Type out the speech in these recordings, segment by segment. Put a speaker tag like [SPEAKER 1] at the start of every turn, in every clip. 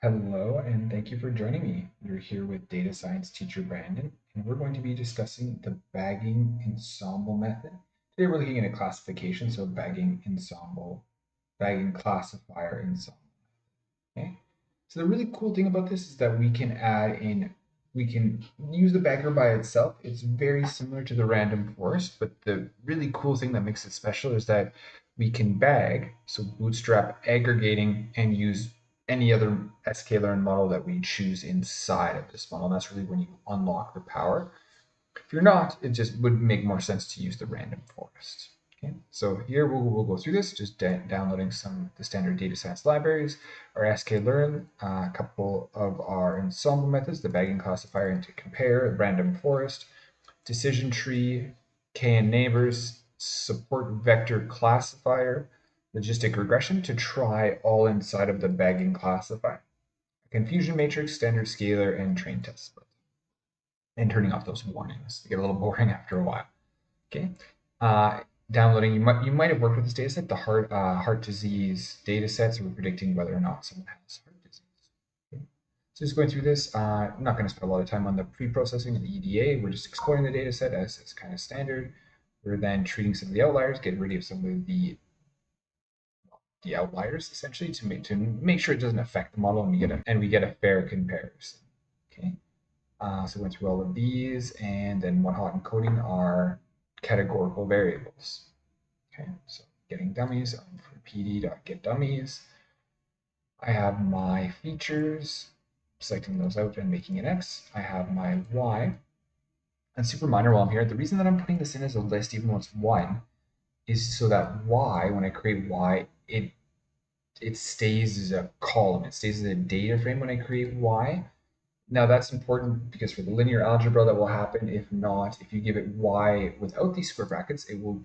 [SPEAKER 1] Hello, and thank you for joining me. You're here with Data Science Teacher Brandyn, and we're going to be discussing the bagging ensemble method. Today we're looking at a classification, so bagging ensemble, bagging classifier ensemble. Okay. So the really cool thing about this is that we can use the bagger by itself. It's very similar to the random forest, but the really cool thing that makes it special is that we can bag, so bootstrap aggregating and use any other sklearn model that we choose inside of this model. And that's really when you unlock the power. If you're not, it just would make more sense to use the random forest. Okay, so here we'll go through this, just downloading some of the standard data science libraries, our sklearn, a couple of our ensemble methods, the bagging classifier and to compare, random forest, decision tree, KNN neighbors, support vector classifier, logistic regression to try all inside of the bagging classifier, confusion matrix, standard scalar, and train test and turning off those warnings. They get a little boring after a while. Okay. Uh, Downloading, you might have worked with this data set, the heart disease data sets. We're predicting whether or not someone has heart disease. Okay. So just going through this, I'm not going to spend a lot of time on the pre-processing and the EDA. We're just exploring the data set as is kind of standard. We're then treating some of the outliers, getting rid of some of the outliers essentially to make sure it doesn't affect the model, and we get a fair comparison. Okay. So we went through all of these, and then one hot encoding our categorical variables. Okay, so getting dummies for pd.getDummies. I have my features, selecting those out and making an X. I have my Y. And super minor while I'm here, the reason that I'm putting this in as a list, even though it's one, is so that Y, when I create Y, it stays as a column. It stays as a data frame when I create Y. Now that's important because for the linear algebra that will happen. If not, if you give it y without these square brackets, it will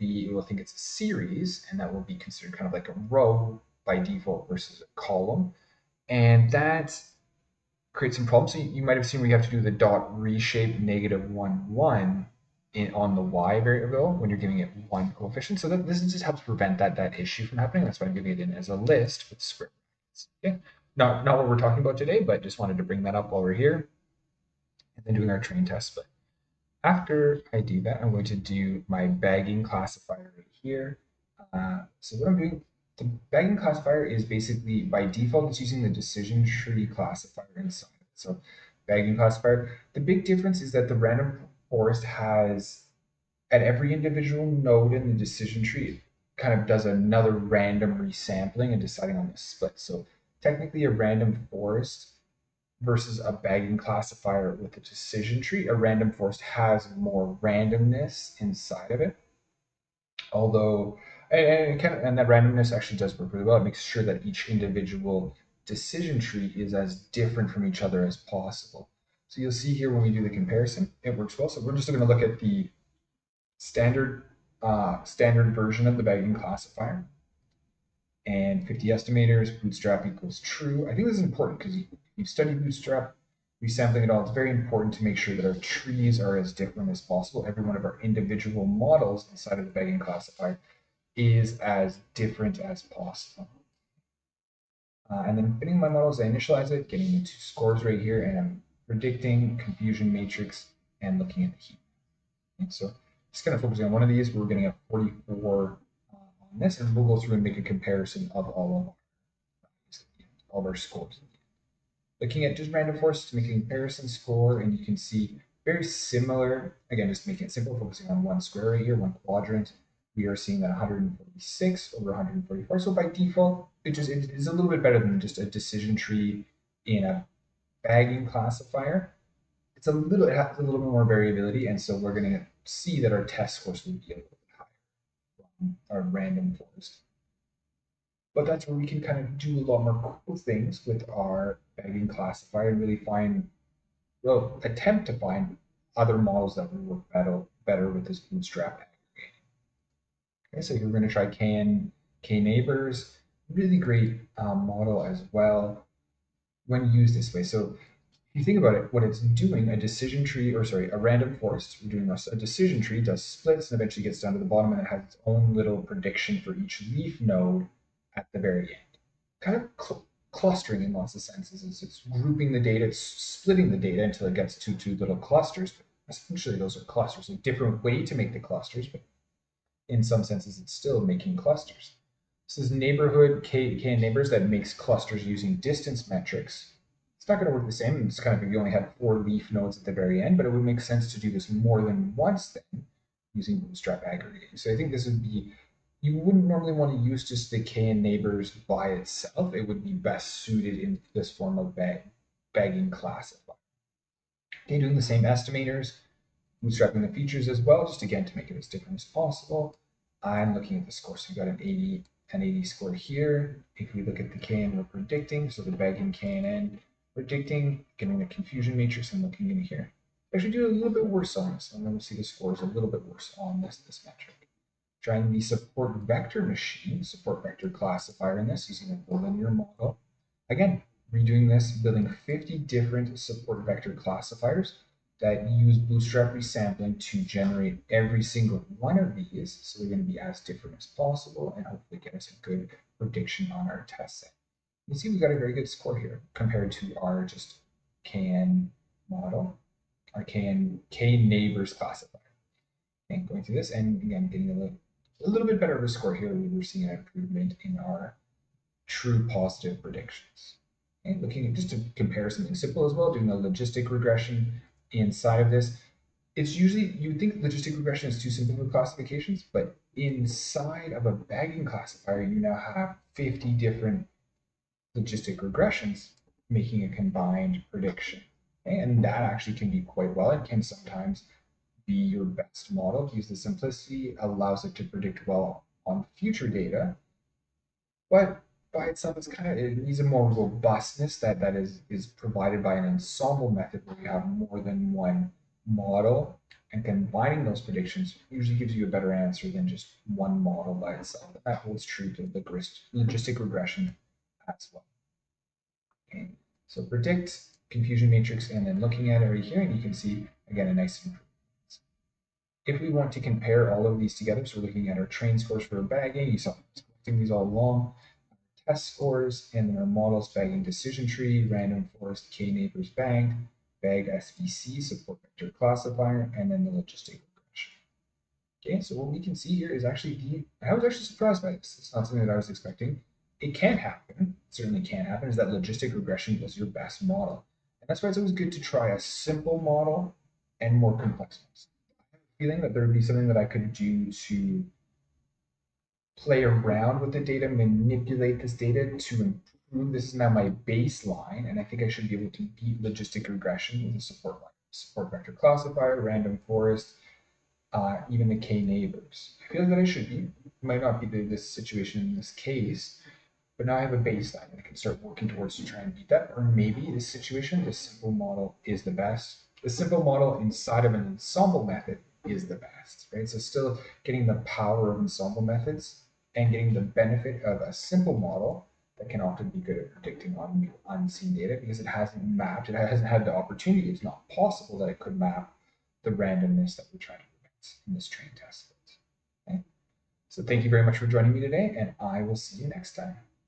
[SPEAKER 1] think it's a series, and that will be considered kind of like a row by default versus a column. And that creates some problems. So you might have seen we have to do the dot reshape -1 on the y variable when you're giving it one coefficient. So this just helps prevent that issue from happening. That's why I'm giving it in as a list with square brackets. Okay. Not what we're talking about today, but just wanted to bring that up while we're here and then doing our train test. But after I do that, I'm going to do my bagging classifier right here. So what I'm doing, the bagging classifier is basically by default, it's using the decision tree classifier inside of it. So bagging classifier, the big difference is that the random forest has at every individual node in the decision tree, it kind of does another random resampling and deciding on the split. So technically a random forest versus a bagging classifier with a decision tree, a random forest has more randomness inside of it. Although, and that randomness actually does work really well. It makes sure that each individual decision tree is as different from each other as possible. So you'll see here when we do the comparison, it works well. So we're just going to look at the standard version of the bagging classifier and 50 estimators, bootstrap equals true. I think this is important because you study bootstrap resampling it all. It's very important to make sure that our trees are as different as possible. Every one of our individual models inside of the bagging classifier is as different as possible. And then fitting my models, I initialize it, getting the two scores right here, and I'm predicting confusion matrix and looking at the heat. And so just kind of focusing on one of these, we're getting a 44 on this, and we'll go through and make a comparison of all of our scores. Looking at just random forests to make a comparison score, and you can see very similar, again, just making it simple, focusing on one square right here, one quadrant. We are seeing that 146 over 144. So by default, it is a little bit better than just a decision tree in a bagging classifier. It has a little bit more variability, and so we're going to see that our test scores will be a little bit higher from our random forest. But that's where we can kind of do a lot more cool things with our bagging classifier and really attempt to find other models that would work better with this bootstrap aggregating. Okay, so here we're going to try K neighbors, really great model as well when used this way. So if you think about it, what it's doing, a random forest, we're doing a decision tree, does splits and eventually gets down to the bottom, and it has its own little prediction for each leaf node at the very end. Kind of clustering in lots of senses. It's grouping the data, it's splitting the data until it gets to two little clusters. But essentially, those are clusters. A different way to make the clusters, but in some senses, it's still making clusters. This is neighborhood KN neighbors that makes clusters using distance metrics. It's not going to work the same. It's kind of if you only had 4 leaf nodes at the very end, but it would make sense to do this more than once then using bootstrap aggregating. So I think this would be, you wouldn't normally want to use just the KN neighbors by itself. It would be best suited in this form of BaggingClassifier. Okay, doing the same estimators, bootstrapping the features as well, just again to make it as different as possible. I'm looking at the score, so we've got an 80 score here. If we look at the KN we're predicting, so the bagging KNN predicting, getting the confusion matrix and looking in here. Actually do a little bit worse on this one. Then we'll see the scores a little bit worse on this metric. Trying the support vector machine, support vector classifier in this using a linear model. Again, redoing this, building 50 different support vector classifiers that use bootstrap resampling to generate every single one of these. So they're going to be as different as possible and hopefully get us a good prediction on our test set. You see we got a very good score here compared to our just KN model, our K neighbors classifier. And going through this and again getting a little bit better of a score here. We were seeing an improvement in our true positive predictions. And looking at just to compare something simple as well, doing a logistic regression inside of this. It's usually, you would think logistic regression is too simple for classifications, but inside of a bagging classifier, you now have 50 different logistic regressions making a combined prediction. And that actually can be quite well. It can sometimes be your best model. Use the simplicity, allows it to predict well on future data, but by itself, it needs a more robustness that is provided by an ensemble method where you have more than one model, and combining those predictions usually gives you a better answer than just one model by itself. That holds true to the logistic regression as well. Okay, so predict, confusion matrix, and then looking at it right here, and you can see again a nice improvement. If we want to compare all of these together, so we're looking at our train scores for bagging, you saw collecting these all along, test scores, and then our models bagging decision tree, random forest, K neighbors bagged, bag SVC, support vector classifier, and then the logistic regression. Okay, so what we can see here is actually I was actually surprised by this. It's not something that I was expecting. It can happen, certainly can happen, is that logistic regression was your best model. And that's why it's always good to try a simple model and more complex ones. I have a feeling that there would be something that I could do to play around with the data, manipulate this data to improve. This is now my baseline, and I think I should be able to beat logistic regression with a support vector classifier, random forest, even the K neighbors. I feel that I should be. It might not be this situation in this case, but now I have a baseline and I can start working towards to try and beat that. Or maybe this situation, this simple model is the best. The simple model inside of an ensemble method is the best, right? So still getting the power of ensemble methods and getting the benefit of a simple model that can often be good at predicting on unseen data because it hasn't mapped, it hasn't had the opportunity, it's not possible that it could map the randomness that we're trying to prevent in this train test. Okay? So thank you very much for joining me today, and I will see you next time.